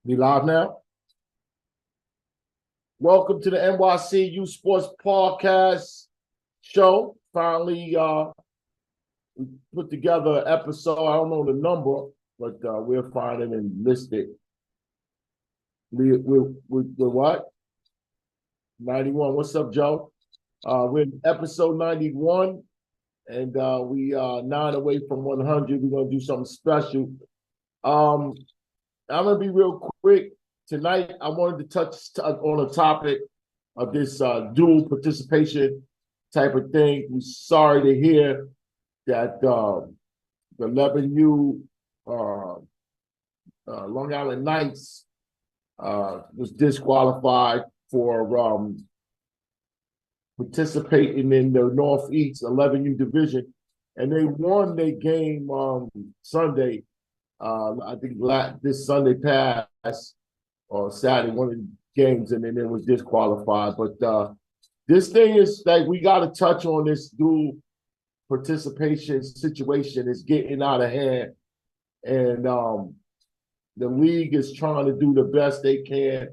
We live now? Welcome to the NYC Youth Sports Podcast show. Finally, we put together an episode. I don't know the number, but we'll find it and list it. We're what? 91. What's up, Joe? We're in episode 91, and we are 9 away from 100. We're going to do something special. I'm going to be real quick. Tonight, I wanted to touch on a topic of this dual participation type of thing. We're sorry to hear that the 11U Long Island Knights was disqualified for participating in the Northeast 11U division, and they won their game Sunday. I think this Sunday passed or Saturday, one of the games, and then it was disqualified. But this thing is like we got to touch on this dual participation situation. Is getting out of hand, and the league is trying to do the best they can,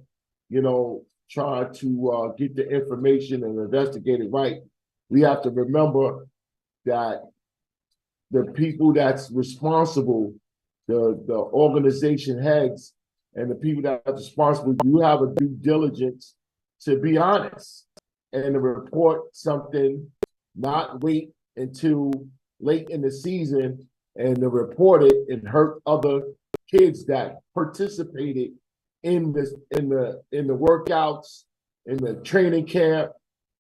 trying to get the information and investigate it right. We have to remember that the people that's responsible, the organization heads and the people that are responsible, you have a due diligence to be honest and to report something, not wait until late in the season and to report it and hurt other kids that participated in the workouts, in the training camp,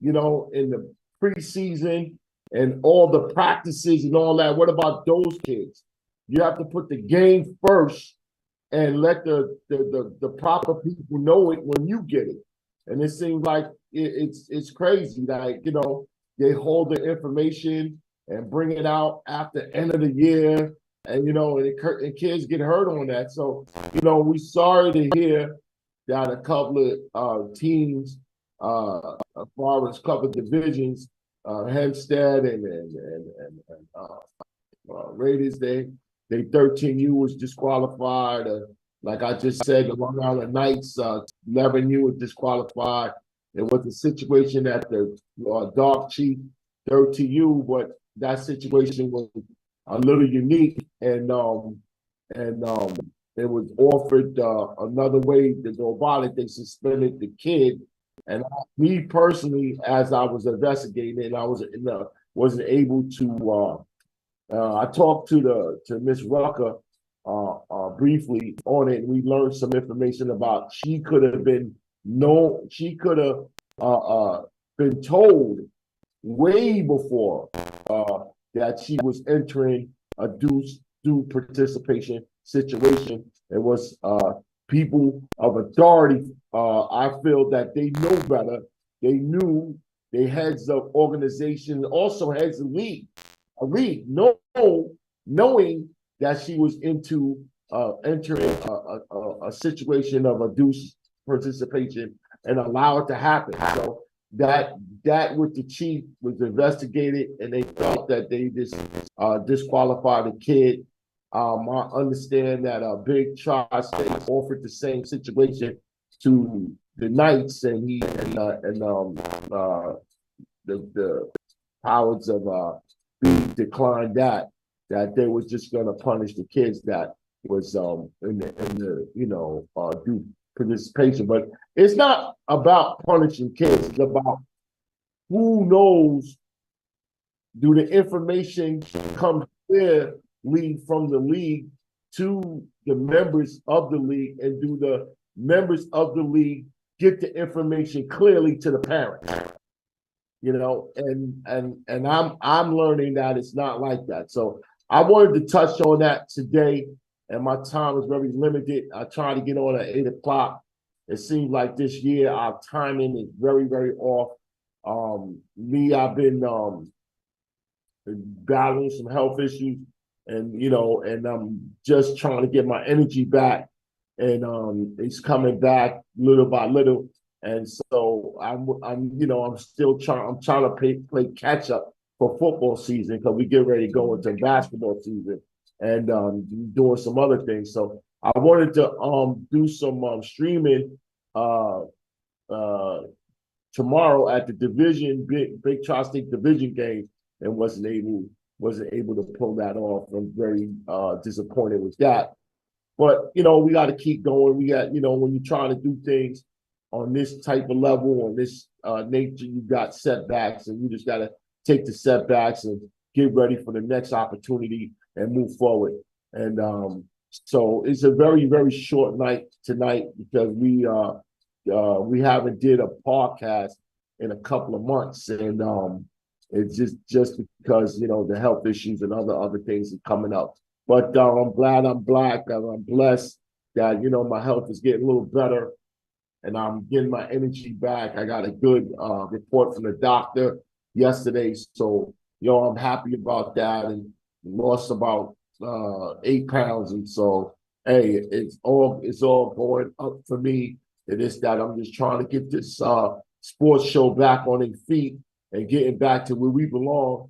in the preseason and all the practices and all that. What about those kids? You have to put the game first and let the proper people know it when you get it. And it seems like it's crazy. Like, they hold the information and bring it out after the end of the year. And, and kids get hurt on that. So, we're sorry to hear that a couple of teams, as far as a couple of divisions, Hempstead and Raiders, they 13U was disqualified. Like I just said, the Long Island Knights, 11U was disqualified. It was a situation at the Dark Chief 13U, but that situation was a little unique, and it was offered another way to go about it. They suspended the kid, and me personally, as I was investigating, I wasn't able to. I talked to Miss Rucker briefly on it, and we learned some information about she could have been been told way before that she was entering a due participation situation. It was people of authority. I feel that they know better. They knew they heads of organizations, also heads of league. Knowing that she was into entering a situation of a due participation and allow it to happen. So that with the chief was investigated, and they felt that they just disqualified the kid. I understand that Big Tri-State offered the same situation to the Knights, and the powers of declined that they was just going to punish the kids that was in the due participation. But it's not about punishing kids. It's about who knows. Do the information come clearly from the league to the members of the league, and do the members of the league get the information clearly to the parents? And I'm learning that it's not like that. So I wanted to touch on that today, and my time is very limited. I try to get on at 8 o'clock. It seems like this year our timing is very, very off. I've been battling some health issues, and I'm just trying to get my energy back, and it's coming back little by little. And so I'm still trying to play catch up for football season, because we get ready to go into basketball season and doing some other things. So I wanted to do some streaming uh uh tomorrow at the division big tri-state division game and wasn't able to pull that off. I'm very disappointed with that. But we got to keep going. We got when you're trying to do things on this type of level, on this nature, you got setbacks, and you just got to take the setbacks and get ready for the next opportunity and move forward. And so it's a very, very short night tonight because we haven't did a podcast in a couple of months, and it's just because the health issues and other things are coming up. But I'm glad I'm black. I'm blessed that my health is getting a little better, and I'm getting my energy back. I got a good report from the doctor yesterday, so I'm happy about that, and lost about 8 pounds, and so hey, it's all going up for me. It is that I'm just trying to get this sports show back on its feet and getting back to where we belong.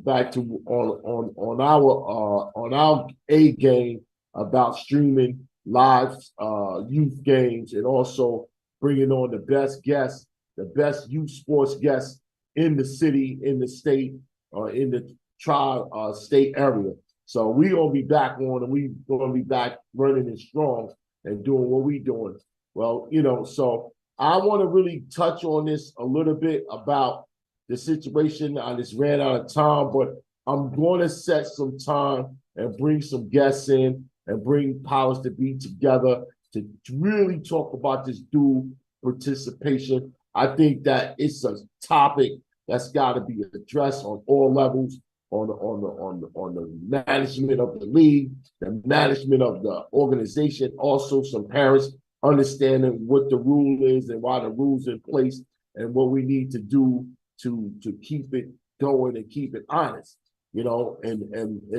Back to on our A game about streaming live youth games, and also bringing on the best guests, the best youth sports guests in the city, in the state, in the tri-state area. So we're gonna be back on, and we're gonna be back running and strong and doing what we're doing. Well, so I want to really touch on this a little bit about the situation. I just ran out of time, but I'm going to set some time and bring some guests in and bring powers to be together to really talk about this dual participation. I think that it's a topic that's got to be addressed on all levels, on the management of the league, the management of the organization, also some parents understanding what the rule is and why the rule's in place and what we need to do to keep it going and keep it honest, and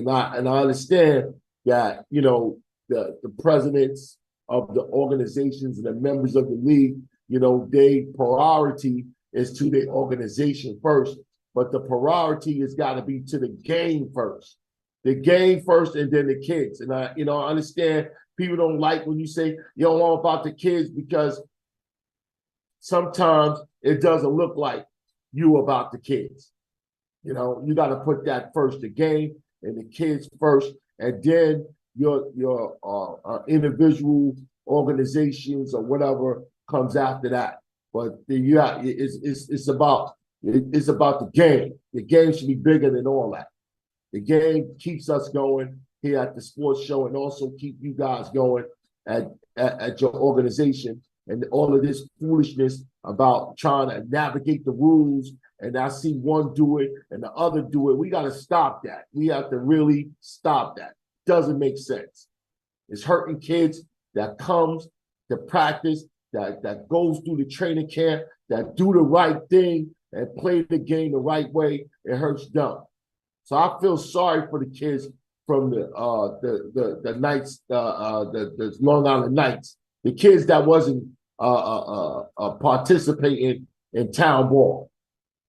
I understand that the presidents of the organizations and the members of the league, their priority is to the organization first, but the priority has got to be to the game first. The game first, and then the kids. And I understand people don't like when you say you don't know about the kids, because sometimes it doesn't look like you about the kids. You got to put that first, the game and the kids first, and then your individual organizations or whatever comes after that. But it's about the game. The game should be bigger than all that. The game keeps us going here at the sports show, and also keep you guys going at your organization. And all of this foolishness about trying to navigate the rules, and I see one do it and the other do it. We got to stop that. We have to really stop that. Doesn't make sense. It's hurting kids that comes to practice, that goes through the training camp, that do the right thing and play the game the right way. It hurts them. So I feel sorry for the kids from the Knights, the Long Island Knights, the kids that wasn't participating in town ball.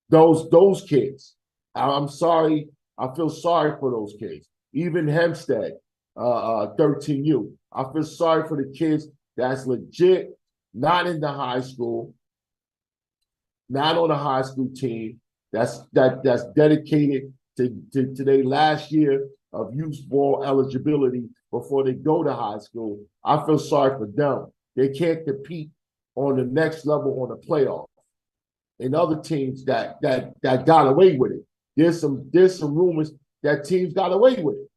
Those kids. I'm sorry. I feel sorry for those kids. Even Hempstead, 13U. I feel sorry for the kids that's legit not in the high school, not on a high school team, that's dedicated to their last year of youth ball eligibility before they go to high school. I feel sorry for them. They can't compete on the next level on the playoff. And other teams that got away with it. There's some rumors that teams got away with it.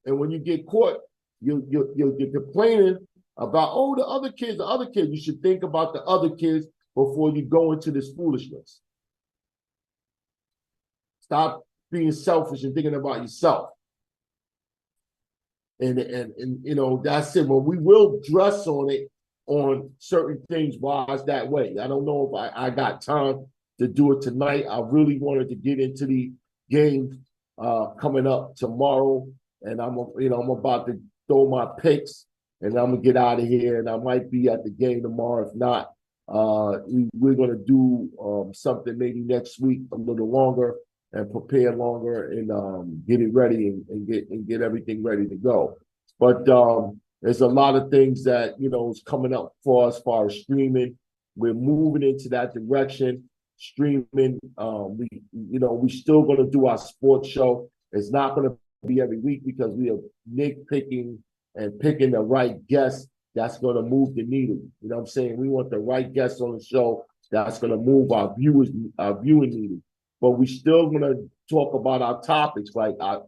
And when you get caught, you're complaining about the other kids. You should think about the other kids before you go into this foolishness. Stop being selfish and thinking about yourself. And that's it. Well, we will dress on it on certain things why it's that way. I don't know if I got time to do it tonight. I really wanted to get into the game coming up tomorrow, and I'm about to throw my picks, and I'm gonna get out of here. And I might be at the game tomorrow. If not, we're gonna do something maybe next week, a little longer. and prepare longer and get it ready and get everything ready to go. But there's a lot of things that is coming up for us as far as streaming. We're moving into that direction. Streaming, we still going to do our sports show. It's not going to be every week because we are nitpicking and picking the right guest that's going to move the needle. You know what I'm saying? We want the right guests on the show that's going to move our viewing needle. But we still going to talk about our topics, like our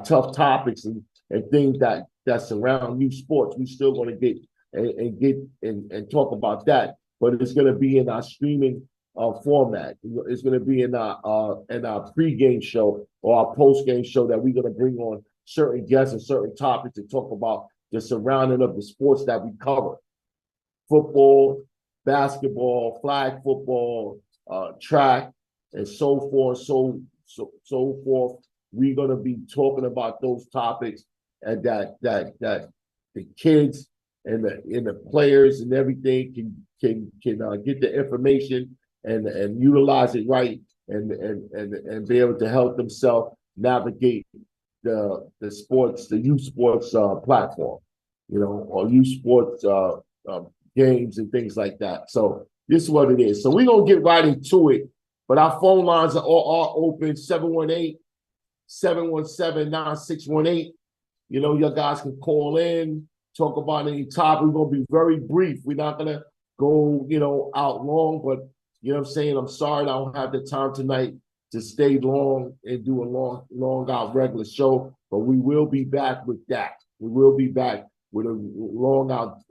tough topics and things that surround youth sports. We still going to get and talk about that. But it's going to be in our streaming format. It's going to be in our pregame show or our postgame show that we're going to bring on certain guests and certain topics to talk about the surrounding of the sports that we cover: football, basketball, flag football, track, and so forth, so forth. We're going to be talking about those topics and that the kids and the players and everything can get the information and utilize it right and be able to help themselves navigate the sports, the youth sports platform, or youth sports games and things like that. So this is what it is. So we're gonna get right into it. But our phone lines are all open: 718-717-9618. Your guys can call in, talk about any topic. We're gonna be very brief. We're not gonna go, out long, but you know what I'm saying? I'm sorry I don't have the time tonight to stay long and do a long out regular show, but we will be back with that. We will be back with a long out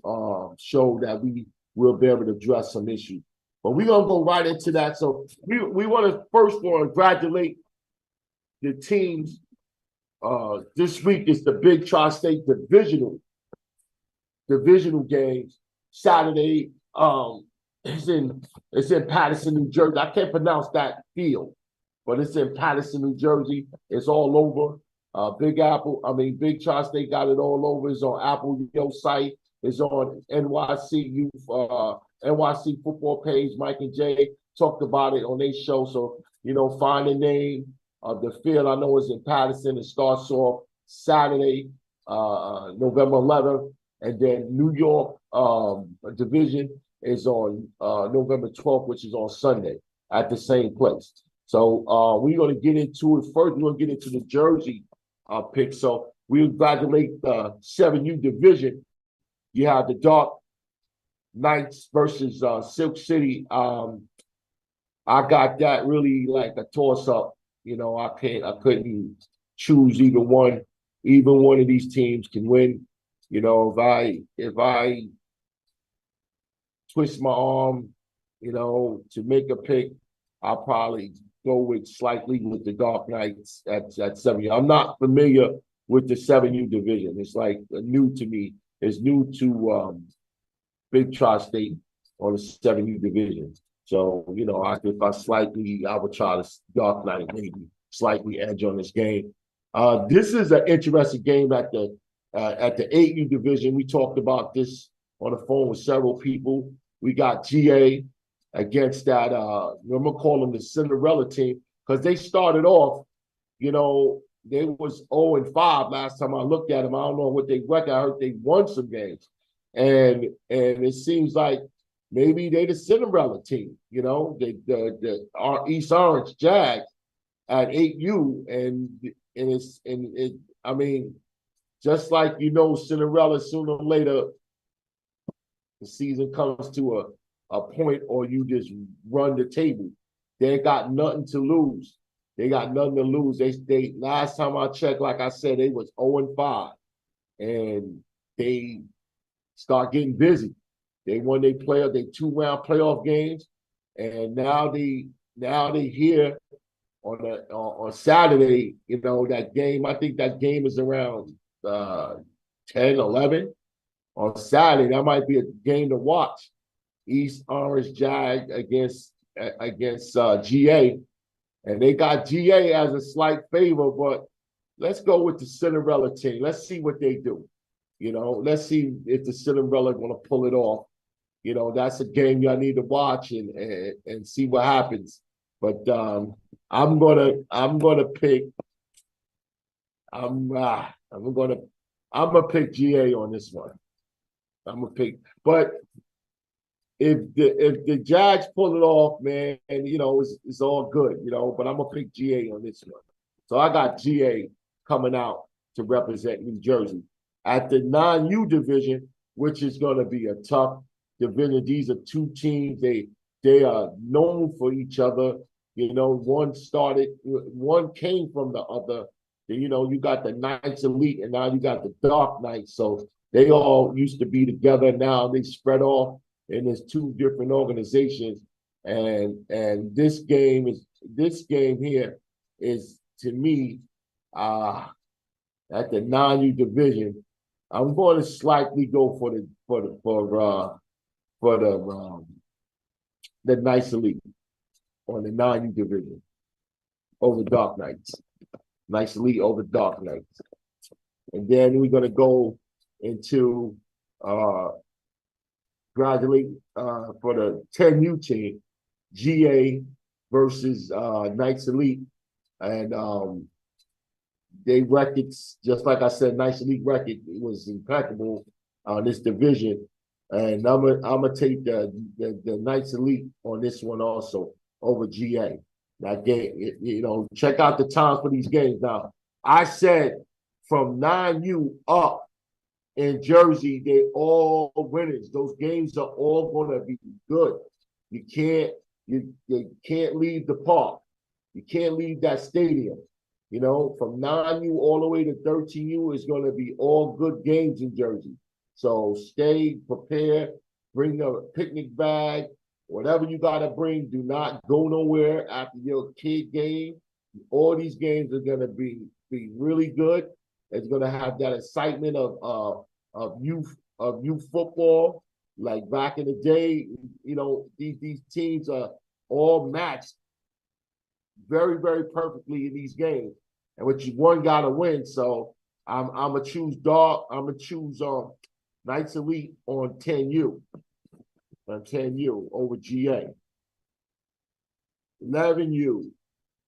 show that we will be able to address some issues. But we're gonna go right into that. So we want to first congratulate the teams. This week is the Big Tri-State divisional games. Saturday, it's in Paterson, New Jersey. I can't pronounce that field, but it's in Paterson, New Jersey. It's all over. Big Tri-State got it all over. It's on Apple Yo site. It's on NYC Youth, NYC football page. Mike and Jay talked about it on their show. So, find the name of the field. I know it's in Paterson. It starts off Saturday, November 11th. And then New York division is on November 12th, which is on Sunday at the same place. So we're going to get into it first. We're going to get into the Jersey pick. So we congratulate the 7U division. You have the Dark Knights versus Silk City. I got that really like a toss-up. I couldn't choose either one. Either one of these teams can win. If I twist my arm, to make a pick, I'll probably go slightly with the Dark Knights at 7U. I'm not familiar with the 7U division. It's like new to me. It's new to Big Tri-State on the 7U division. So, if I would try the Dark Knight maybe slightly edge on this game. This is an interesting game at the 8U division. We talked about this on the phone with several people. We got GA against that, I'm going to call them the Cinderella team, because they started off, they was 0-5 last time I looked at them. I don't know what they record. I heard they won some games. And it seems like maybe they the Cinderella team, our East Orange Jags at 8U. Just like Cinderella, sooner or later, the season comes to a point, or you just run the table. They ain't got nothing to lose. They got nothing to lose. They last time I checked, like I said, they was 0-5, and they start getting busy. They won their 2-round playoff games, and now they here on Saturday. That game. I think that game is around 10-11 on Saturday. That might be a game to watch. East Orange Jag against GA, and they got GA as a slight favor, but let's go with the Cinderella team. Let's see what they do. Let's see if the Cinderella going to pull it off. That's a game y'all need to watch and see what happens. But I'm gonna pick. I'm uh, I'm gonna I'm gonna pick GA on this one. I'm gonna pick, but if the Jags pull it off, man, and it's all good, But I'm gonna pick GA on this one. So I got GA coming out to represent New Jersey at the non-U division, which is gonna be a tough division. These are two teams. They are known for each other. One came from the other. You got the Knights Elite, and now you got the Dark Knights. So they all used to be together. Now they spread off and there's two different organizations. And this game here is to me at the non-U division. I'm going to slightly go for the Knights Elite on the non-U division over Dark Knights. Knights Elite over Dark Knights. And then we're gonna go into gradually for the 10U team, GA versus Knights Elite. And they records, just like I said, Knights Elite record was impeccable on this division. And I'm gonna take the Knights Elite on this one also over GA. That game, check out the times for these games. Now, I said from 9U up in Jersey, they all winners. Those games are all going to be good. You can't leave the park. You can't leave that stadium. From 9U all the way to 13U is going to be all good games in Jersey. So stay prepared. Bring a picnic bag. Whatever you got to bring, do not go nowhere after your kid game. All these games are going to be really good. It's going to have that excitement of youth football. Like back in the day, these teams are all matched very, very perfectly in these games. And one got to win. So I'm gonna choose Knights Elite on 10U. On 10U over GA. 11U,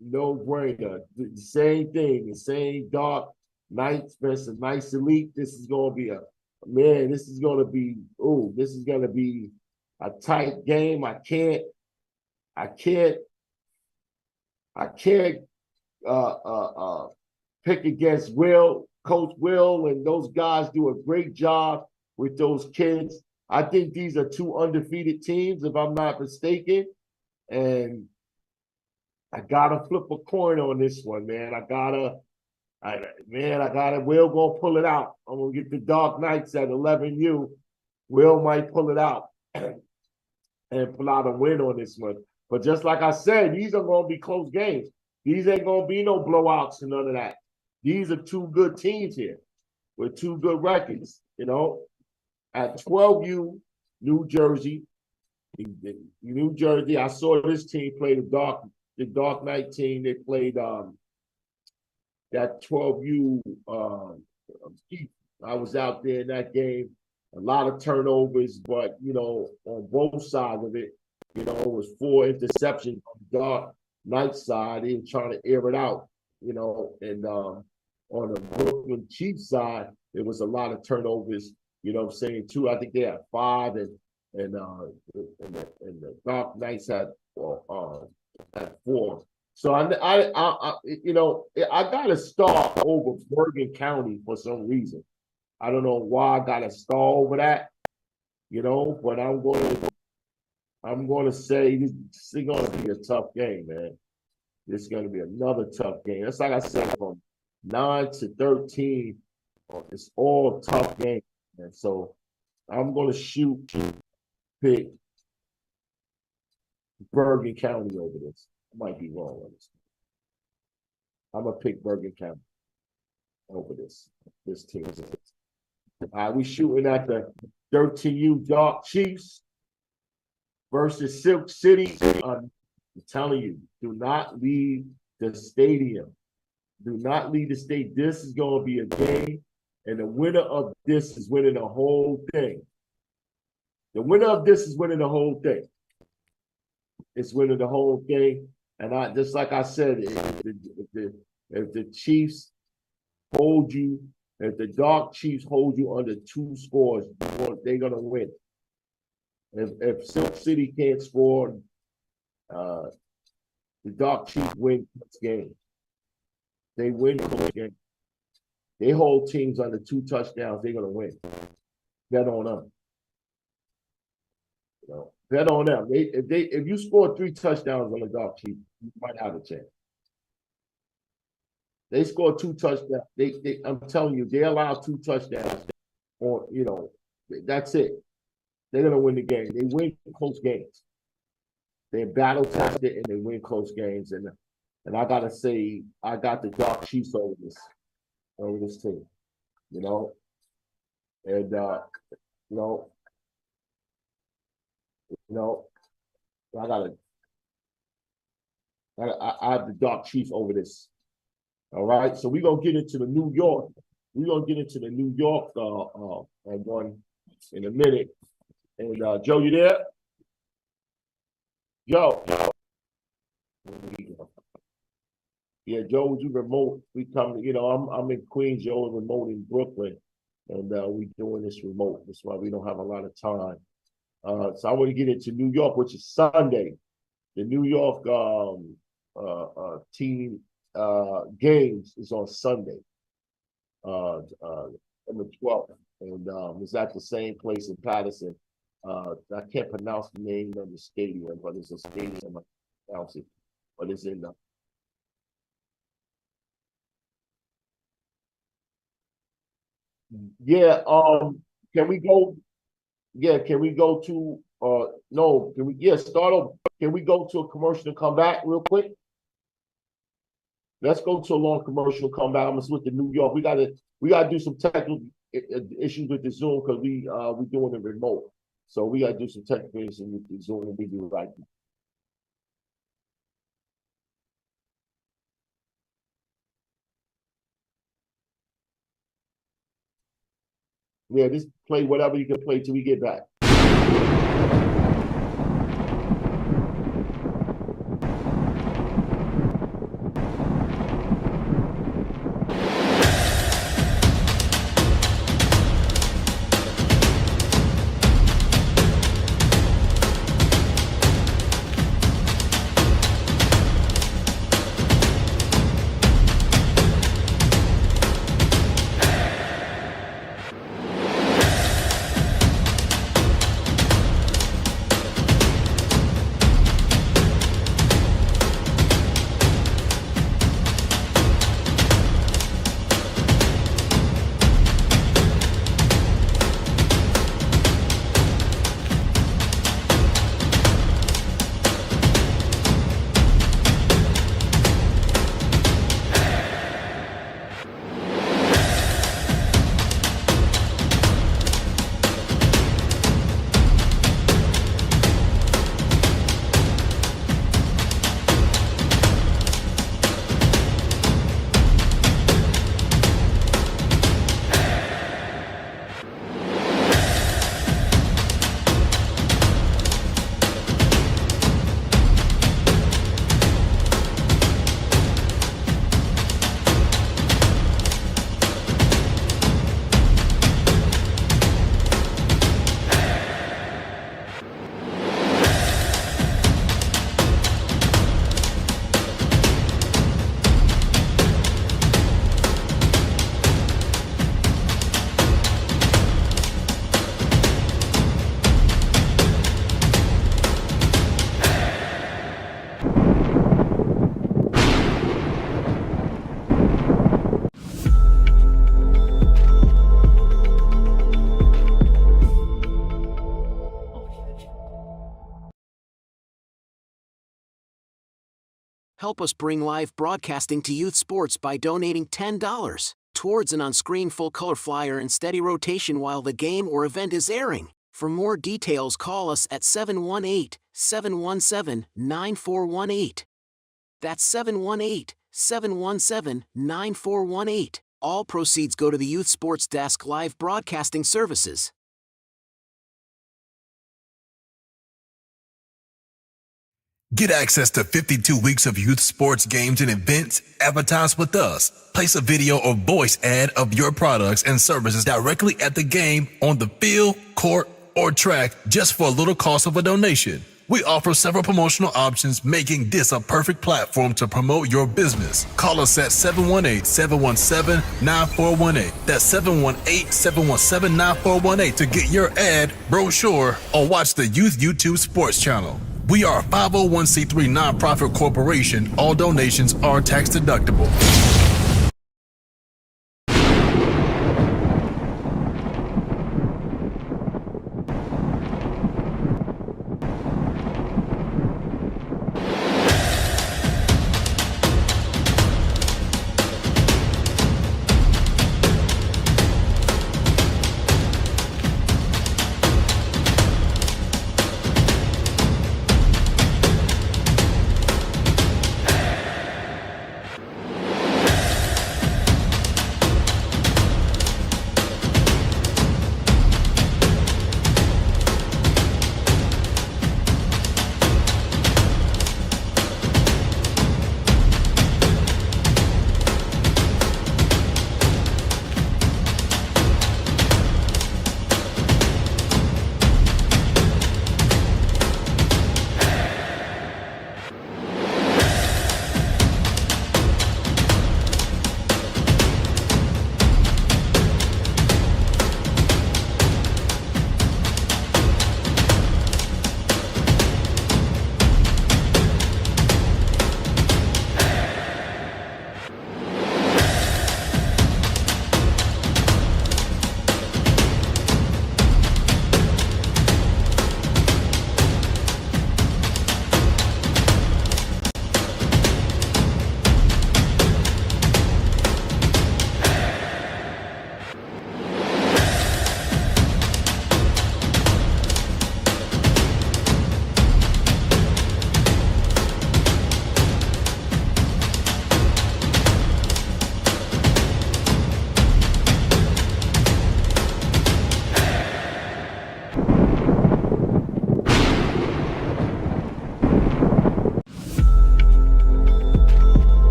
no brainer. The same thing, the same Dark Knights versus Knights Elite. This is gonna be this is gonna be a tight game. I can't pick against Coach Will, and those guys do a great job with those kids. I think these are two undefeated teams, if I'm not mistaken. And I gotta flip a coin on this one, man. I gotta. Will gonna pull it out. I'm gonna get the Dark Knights at 11U. Will might pull it out and pull out a win on this one. But just like I said, these are gonna be close games. These ain't gonna be no blowouts and none of that. These are two good teams here with two good records. At 12U, New Jersey, I saw this team play the Dark Knight team. They played that 12U. I was out there in that game. A lot of turnovers, but on both sides of it, it was 4 interceptions on the Dark Knight side. They were trying to air it out, and on the Brooklyn Chiefs side, there was a lot of turnovers. I'm saying too. I think they had 5, and the Dark Knights had 4. So I got to start over Bergen County for some reason. I don't know why I got to start over that, but I'm going to say this is going to be a tough game, man. This is going to be another tough game. That's like I said, from 9 to 13, it's all tough games. And so I'm going to pick Bergen County over this. I might be wrong on this. I'm going to pick Bergen County over this team. We shooting at the 13U Dark Chiefs versus Silk City. I'm telling you, do not leave the stadium. Do not leave the stadium. This is going to be a game. And the winner of this is winning the whole thing. The winner of this is winning the whole thing. It's winning the whole thing. And I just like I said, if the Chiefs hold you, if the Dark Chiefs hold you under 2 scores, they're gonna win. If Silk City can't score, uh, the Dark Chiefs win this game. They win close game. They hold teams under 2 touchdowns, they're gonna win. Bet on them. You know, bet on them. If you score 3 touchdowns on the Dark Chiefs, you might have a chance. They score 2 touchdowns. I'm telling you, they allow 2 touchdowns, or that's it. They're gonna win the game. They win close games. They're battle tested and they win close games. And I gotta say, I got the Dark Chiefs over this team. And you know, I have the Dark Chiefs over this. All right, so we're gonna get into the New York. We're gonna get into the New York one in a minute. And Joe, you there? Joe. Yeah, Joe, would you remote? We come, I'm in Queens, Joe, remote in Brooklyn, and we doing this remote. That's why we don't have a lot of time. So I want to get into New York, which is Sunday. The New York team games is on Sunday, on the 12th, and it's at the same place in Patterson. I can't pronounce the name of the stadium, but it's a stadium. I pronounce it, but it's in the. Yeah. Can we go? Yeah. Can we go to? No. Can we? Yeah. Start off. Can we go to a commercial and come back real quick? Let's go to a long commercial. Come back. I'm gonna switch to New York. We gotta do some technical issues with the Zoom because we doing it remote. So we gotta do some technical issues with the Zoom and we do it right. Yeah, just play whatever you can play till we get back. Help us bring live broadcasting to youth sports by donating $10 towards an on-screen full-color flyer in steady rotation while the game or event is airing. For more details, call us at 718-717-9418. That's 718-717-9418. All proceeds go to the Youth Sports Desk live broadcasting services. Get access to 52 weeks of youth sports games and events. Advertise with us. Place a video or voice ad of your products and services directly at the game, on the field, court, or track, just for a little cost of a donation. We offer several promotional options, making this a perfect platform to promote your business. Call us at 718-717-9418. That's 718-717-9418 to get your ad, brochure, or watch the Youth YouTube Sports channel. We are a 501c3 nonprofit corporation. All donations are tax deductible.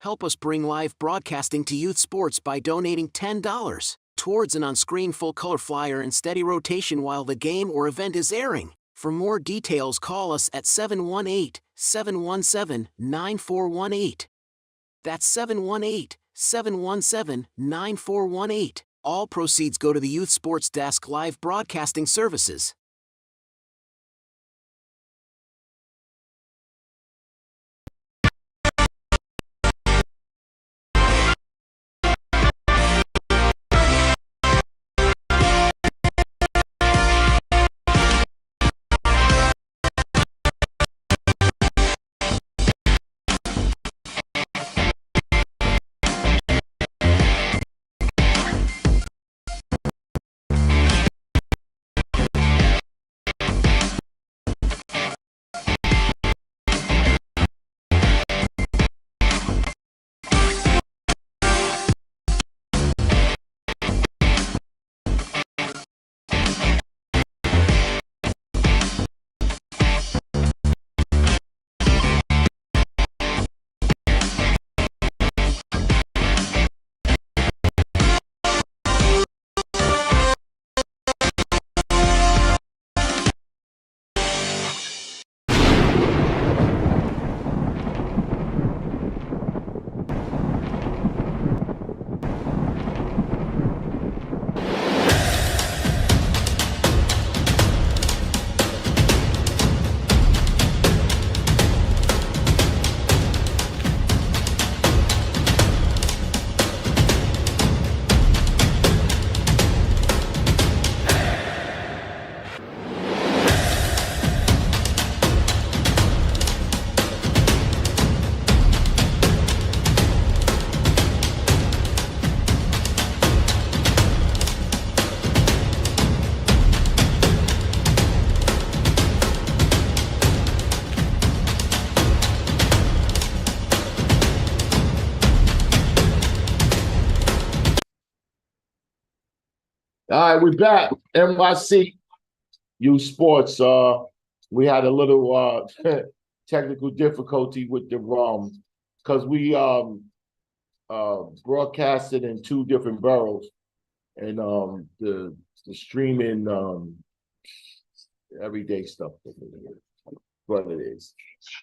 Help us bring live broadcasting to youth sports by donating $10 towards an on-screen full-color flyer in steady rotation while the game or event is airing. For more details, call us at 718-717-9418. That's 718-717-9418. All proceeds go to the Youth Sports Desk live broadcasting services. All right, we're back. NYC U Sports. We had a little technical difficulty with the because we broadcasted in two different boroughs, and the streaming everyday stuff. What it is.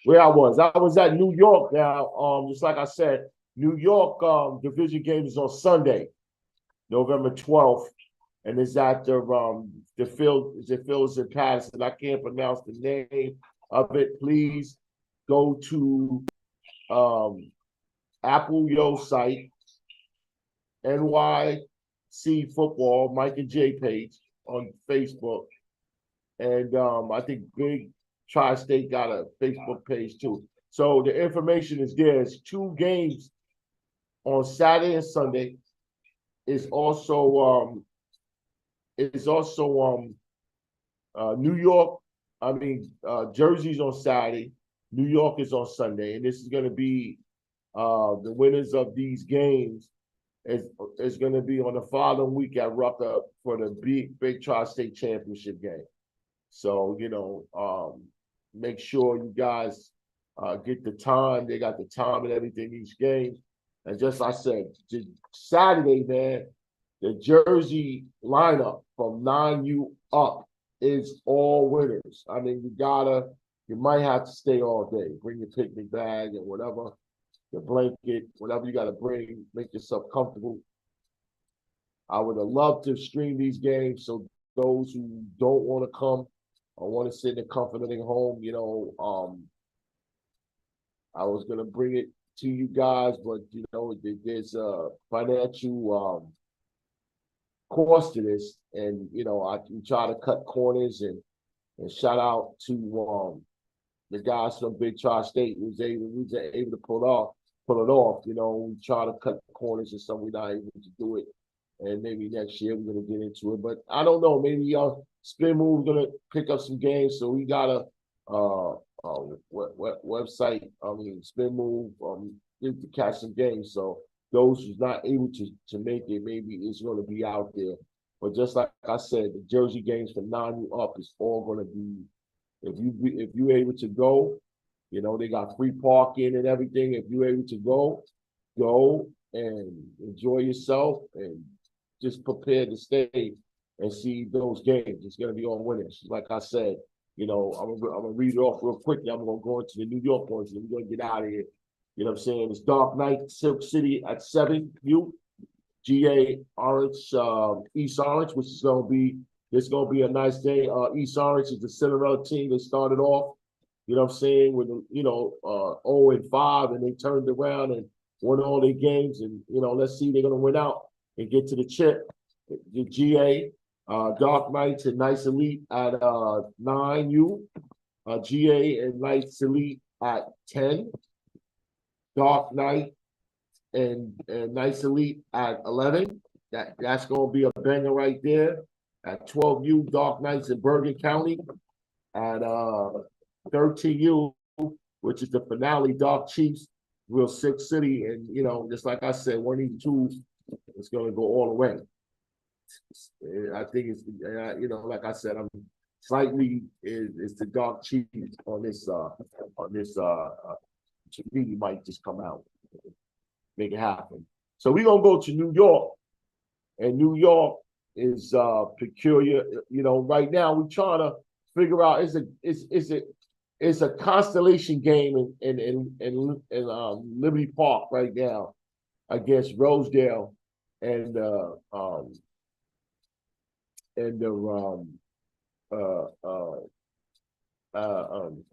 Where I was at New York now. Just like I said, New York division game is on Sunday, November 12th. And it's at the field, is it Phil's in Patterson? I can't pronounce the name of it. Please go to Apple Yo site, NYC Football, Mike and J page on Facebook. And I think Big Tri-State got a Facebook page too. So the information is there. It's two games on Saturday and Sunday. It's also New York. Jersey's on Saturday. New York is on Sunday, and this is going to be the winners of these games is going to be on the following week at Rucker for the big Tri-State championship game. So make sure you guys get the time. They got the time and everything each game. And just like I said, Saturday, man, the Jersey lineup from 9U up is all winners. I mean, you might have to stay all day. Bring your picnic bag and whatever, your blanket, whatever you got to bring, make yourself comfortable. I would have loved to stream these games so those who don't want to come or want to sit in the comfort of their home, I was going to bring it to you guys, but, there's a financial cost to this, and I try to cut corners and shout out to the guys from Big Tri-State who was able to pull it off. We try to cut corners and some we're not able to do it, and maybe next year we're gonna get into it. But I don't know. Maybe Spin Move's gonna pick up some games, so we got a website. Spin Move to catch some games. So those who's not able to make it, maybe it's going to be out there. But just like I said, the Jersey games from 9 up is all going to be. If you able to go, they got free parking and everything. If you're able to go and enjoy yourself and just prepare to stay and see those games. It's going to be all winners. Like I said, I'm gonna read it off real quickly. I'm gonna go into the New York ones and we're gonna get out of here. You know what I'm saying? It's Dark Knight, Silk City at 7U, GA Orange, East Orange, which is gonna be a nice day. East Orange is the Cinderella team. They started off, with 0-5, and they turned around and won all their games. And let's see, they're gonna win out and get to the chip. The GA, Dark Knights and Nice Elite at 9U, GA and Nice Elite at 10. Dark Knight and Nice Elite at 11. That's going to be a banger right there. At 12U, Dark Knights in Bergen County. At 13U, which is the finale, Dark Chiefs, Real Sick City. And, just like I said, one of these two is going to go all the way. I think it's, like I said, I'm slightly is the Dark Chiefs on this Chivini might just come out, make it happen. So we're gonna go to New York, and New York is peculiar. Right now we're trying to figure out it's a constellation game in Liberty Park right now against Rosedale and the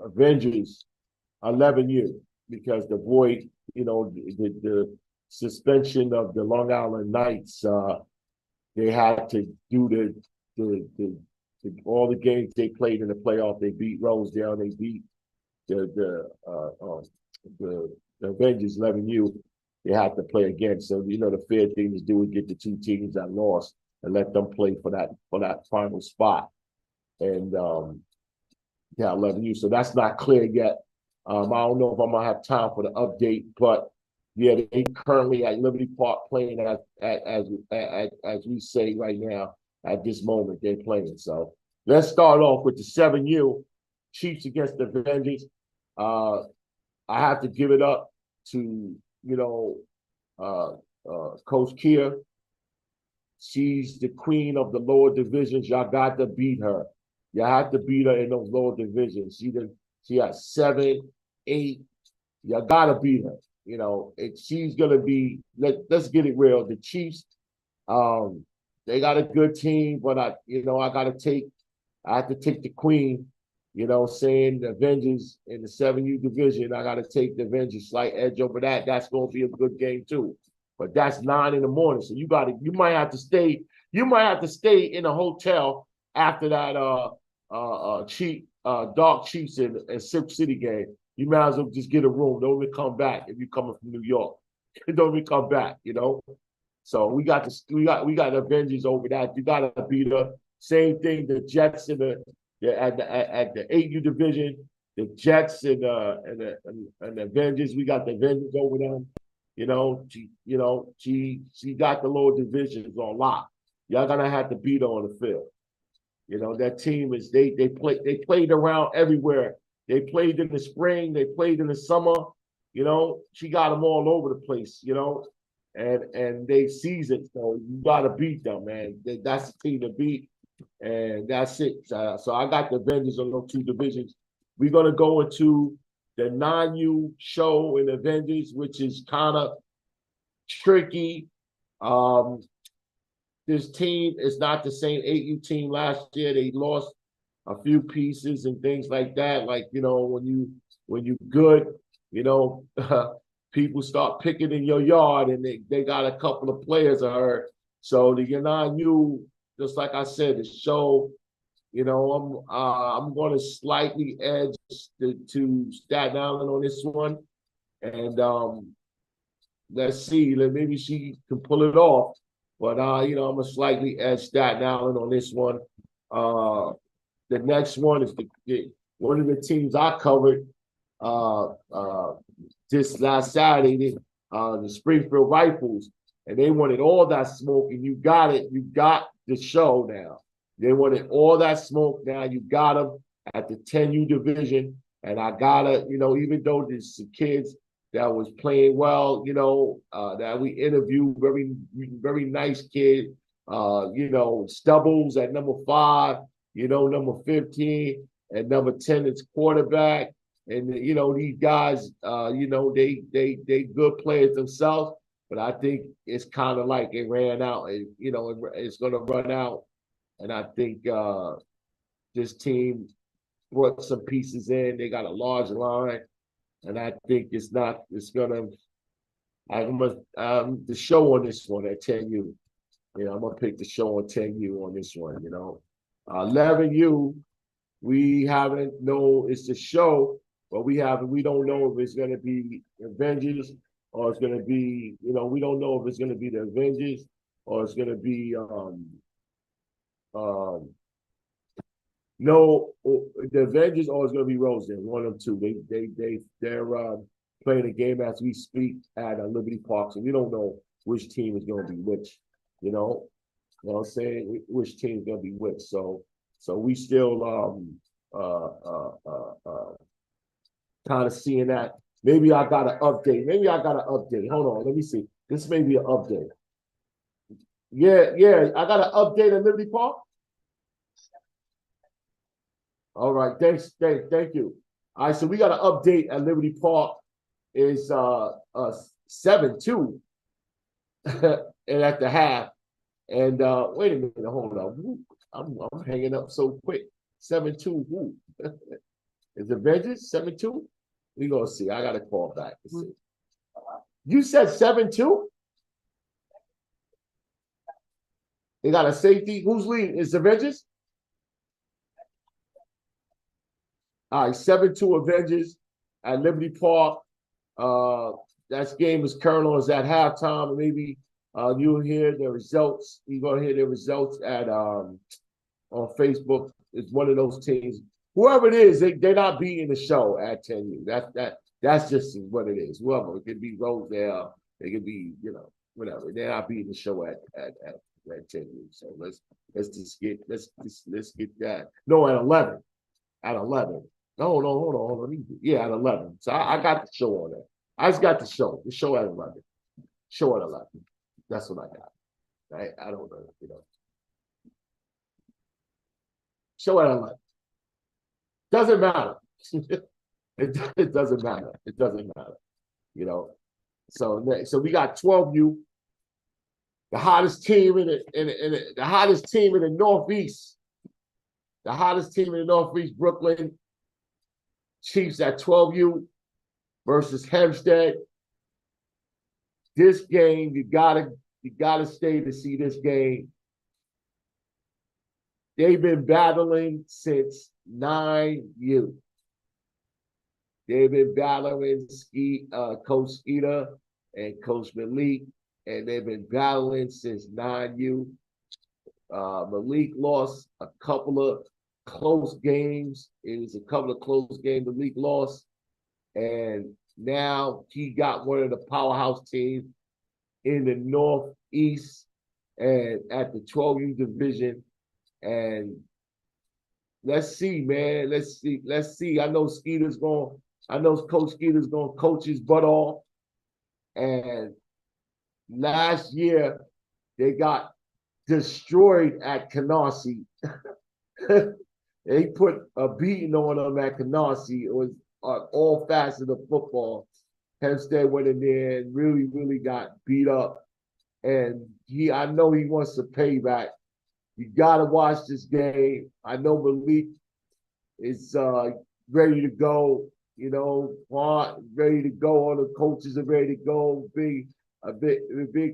Avengers 11U. Because the void, the suspension of the Long Island Knights, they had to do all the games they played in the playoff. They beat Rosedale. They beat the Avengers 11U. They had to play again. So the fair thing to do is get the two teams that lost and let them play for that final spot. And 11U. So that's not clear yet. I don't know if I'm gonna have time for the update, but yeah, they currently at Liberty Park playing as we say right now at this moment they're playing. So let's start off with the 7U Chiefs against the Avengers. I have to give it up to, uh, Coach Kia. She's the queen of the lower divisions. Y'all got to beat her. You have to beat her in those lower divisions. She has 7, 8. You gotta beat her. She's gonna be. Let's get it real. The Chiefs, they got a good team, but I have to take the queen. Saying the Avengers in the 7U division, I got to take the Avengers slight edge over that. That's going to be a good game too. But that's 9 in the morning, so you might have to stay. You might have to stay in a hotel after that Dark Chiefs and Silk City game. You might as well just get a room. Don't even come back if you're coming from New York. Don't even come back. So we got the Avengers over that. You got to beat her. Same thing. The Jets at the 8U division. The Jets and the Avengers. We got the Avengers over them. She got the lower divisions on lock. Y'all gonna have to beat her on the field. That team is they played around everywhere. They played in the spring, they played in the summer. She got them all over the place. And they seasoned, so you gotta beat them, man. That's the team to beat, and that's it. So I got the Avengers on those 2 divisions. We're gonna go into the 9U show in Avengers, which is kind of tricky. This team is not the same 8U team last year. They lost a few pieces and things like that. Like, when you good, people start picking in your yard, and they got a couple of players I heard. So the 9U, just like I said, the show, I'm going to slightly edge to Staten Island on this one, and let's see, maybe she can pull it off. But I'm gonna slightly edge Staten Island on this one. The next one is one of the teams I covered this last Saturday, the Springfield Rifles, and they wanted all that smoke, and you got it. You got the show now. They wanted all that smoke. Now you got them at the 10U division, and I gotta, even though there's some kids that was playing well, that we interviewed, very, very nice kid, Stubbles at number 5, number 15, and number 10 is quarterback. And these guys, they good players themselves, but I think it's kind of like it ran out, and it's gonna run out. And I think this team brought some pieces in. They got a large line, and I think the show on this one at 10U. I'm gonna pick the show on 10U on this one. 11U, we haven't know it's the show, but we don't know if it's gonna be Avengers or it's gonna be, we don't know if it's gonna be the Avengers or it's gonna be no, the Avengers or it's gonna be Roseland, one of them two. They're playing a game as we speak at Liberty Park, so we don't know which team is gonna be which. You know what I'm saying? Which team is gonna be which? So we still kind of seeing that. Maybe I got an update. Hold on, let me see. This may be an update. Yeah, I got an update at Liberty Park. All right, thank you. All right, so we got an update at Liberty Park. Is 7-2 and at the half. And wait a minute, hold on. I'm hanging up so quick. 7-2. Who? Is the Avengers 7-2? We gonna see. I gotta call back to see. You said 7-2? They got a safety. Who's leading? Is the Avengers? All right, 7-2 Avengers at Liberty Park. That game is currently is at halftime, and maybe you'll hear the results. You're gonna hear the results at on Facebook. It's one of those teams. Whoever it is, they're not beating the show at 10U. That's just what it is. Whoever it could be Rosedale, they could be whatever. They're not beating the show at That 10U. So let's get that. No, at 11. At 11. No, hold on. Yeah, at 11. So I got the show on that. I just got the show. The show at 11. Show at 11. That's what I got. Right? I don't know. Show at 11. Doesn't matter. it doesn't matter. It doesn't matter. So we got 12U, the hottest team the hottest team in the Northeast. The hottest team in the Northeast, Brooklyn Chiefs at 12U versus Hempstead. This game, you gotta stay to see this game. They've been battling since 9U. They've been battling Coach Skeeter and Coach Malik, and they've been battling since 9U. Malik lost a couple of close games. It was a couple of close games Malik lost, and now he got one of the powerhouse teams in the Northeast and at the 12U division. And let's see, man. Let's see. I know Coach Skeeter's going to coach his butt off. And last year, they got destroyed at Canarsie. They put a beating on them at Canarsie. It was all facets of football. Hempstead went in there and really, really got beat up. And I know he wants to pay back. You got to watch this game. I know Malik is ready to go. Ready to go. All the coaches are ready to go. Big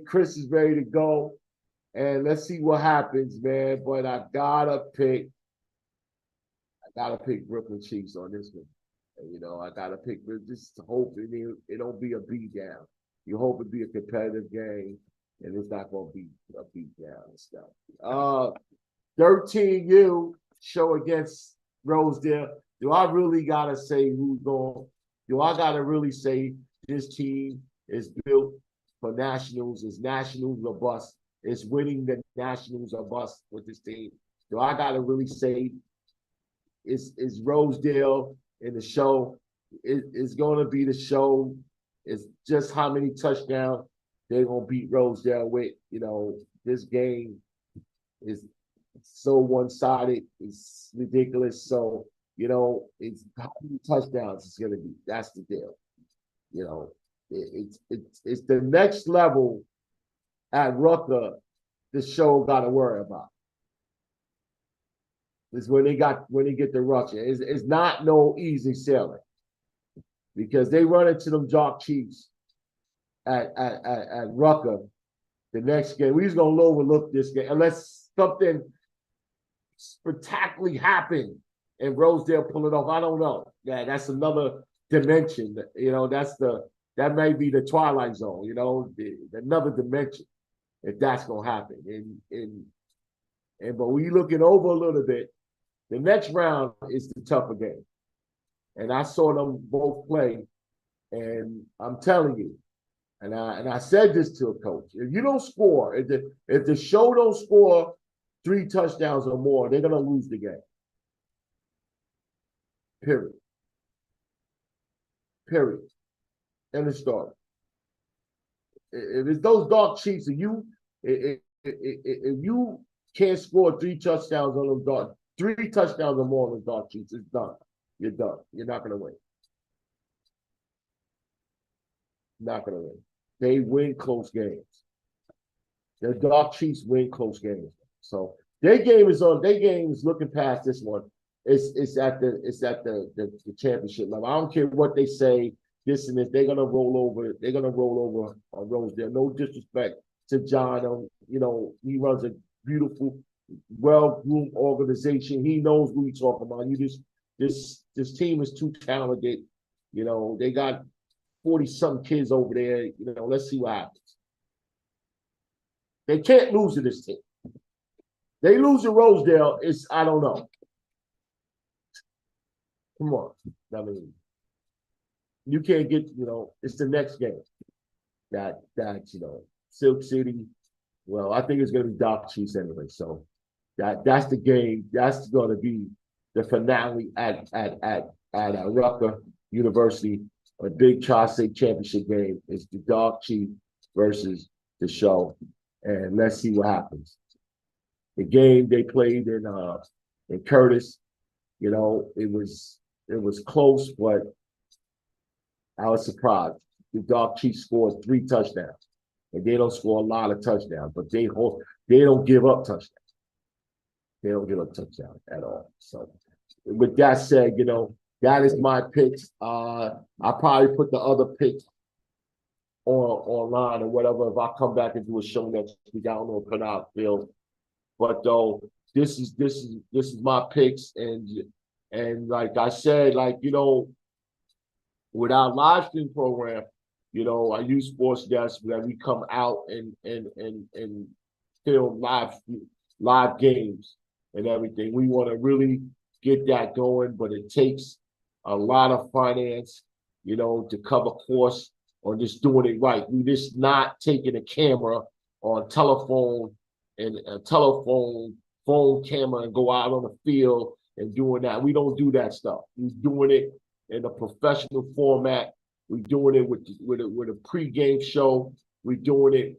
Chris is ready to go. And let's see what happens, man. But I gotta pick Brooklyn Chiefs on this one. I gotta pick. Just hope it don't be a beat down. You hope it be a competitive game, and it's not gonna be a beat down and stuff. 13U show against Rosedale. Do I really gotta say who's going? Do I gotta really say this team is built for nationals? Is nationals or bust? Is winning the nationals or bust with this team? Do I gotta really say is Rosedale in the show? It's gonna be the show. It's just how many touchdowns they're gonna beat Rosedale with. This game is so one-sided. It's ridiculous. So, it's how many touchdowns it's gonna be. That's the deal. It's the next level at Rucker the show gotta worry about. Is when they get the Rucker. It's not no easy sailing. Because they run into them Jock Chiefs at Rucker the next game. We're just gonna overlook this game unless something spectacularly happened and Rosedale pull it off. I don't know. Yeah, that's another dimension. That may be the Twilight Zone. Another dimension if that's gonna happen. But when you look it over a little bit, the next round is the tougher game. And I saw them both play, and I'm telling you, and I said this to a coach: if you don't score, if the show don't score 3 touchdowns or more, they're gonna lose the game. Period. End of story. If it's those Dark Chiefs, if you can't score 3 touchdowns on those Dark, 3 touchdowns or more on those Dark Chiefs, it's done. You're done. You're not going to win. Not going to win. They win close games. The Dark Chiefs win close games. So their game is looking past this one. It's at the championship level. I don't care what they say. This and this, they're gonna roll over. They're gonna roll over on Rosedale. No disrespect to John. He runs a beautiful, well-groomed organization. He knows who he's talking about. This team is too talented. They got 40-something kids over there. Let's see what happens. They can't lose to this team. They lose to Rosedale, I don't know. Come on. I mean, you can't get, it's the next game that Silk City Well, I think it's going to be Dark Chiefs anyway. So that's the game. That's going to be the finale at Rutgers University, a big Tri-State championship game. It's the Dark Chief versus the Show, and let's see what happens. The game they played in Curtis, it was close, but I was surprised. The Dark Chiefs scored 3 touchdowns, and they don't score a lot of touchdowns, but they don't give up touchdowns. They don't give up touchdowns at all. So, with that said, that is my picks. I probably put the other picks online or whatever. If I come back and do a show next week, I don't know if put out Phil, but though this is my picks, and like I said, with our live stream program, I use Sports Desk that we come out and film live games and everything. We want to really get that going, but it takes a lot of finance, to cover costs on just doing it right. We just not taking a camera on telephone and a phone camera and go out on the field and doing that. We don't do that stuff. We're doing it in a professional format. We're doing it with a pregame show. We're doing it